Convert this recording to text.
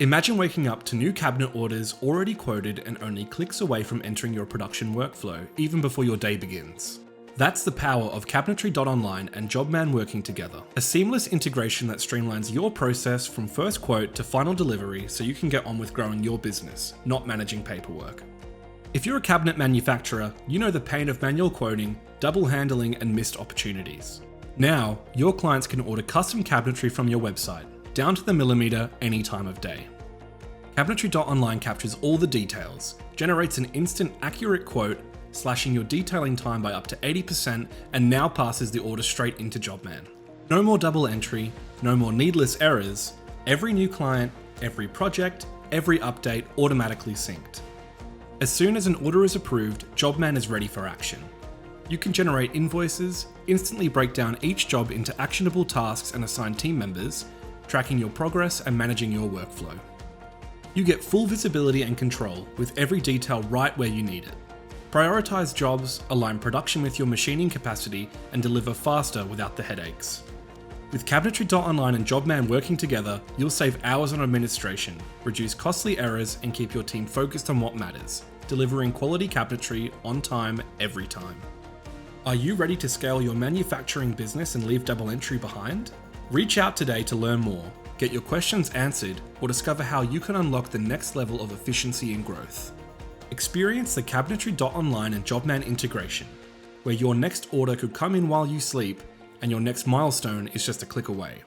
Imagine waking up to new cabinet orders already quoted and only clicks away from entering your production workflow, even before your day begins. That's the power of Cabinetry.Online and Jobman working together. A seamless integration that streamlines your process from first quote to final delivery so you can get on with growing your business, not managing paperwork. If you're a cabinet manufacturer, you know the pain of manual quoting, double handling, and missed opportunities. Now, your clients can order custom cabinetry from your website, down to the millimeter, any time of day. Cabinetry.Online captures all the details, generates an instant accurate quote, slashing your detailing time by up to 80%, and now passes the order straight into Jobman. No more double entry, no more needless errors. Every new client, every project, every update automatically synced. As soon as an order is approved, Jobman is ready for action. You can generate invoices, instantly break down each job into actionable tasks and assign team members, tracking your progress and managing your workflow. You get full visibility and control with every detail right where you need it. Prioritize jobs, align production with your machining capacity, and deliver faster without the headaches. With Cabinetry.Online and Jobman working together, you'll save hours on administration, reduce costly errors, and keep your team focused on what matters, delivering quality cabinetry on time, every time. Are you ready to scale your manufacturing business and leave double entry behind? Reach out today to learn more, get your questions answered, or discover how you can unlock the next level of efficiency and growth. Experience the Cabinetry.Online and Jobman integration, where your next order could come in while you sleep, and your next milestone is just a click away.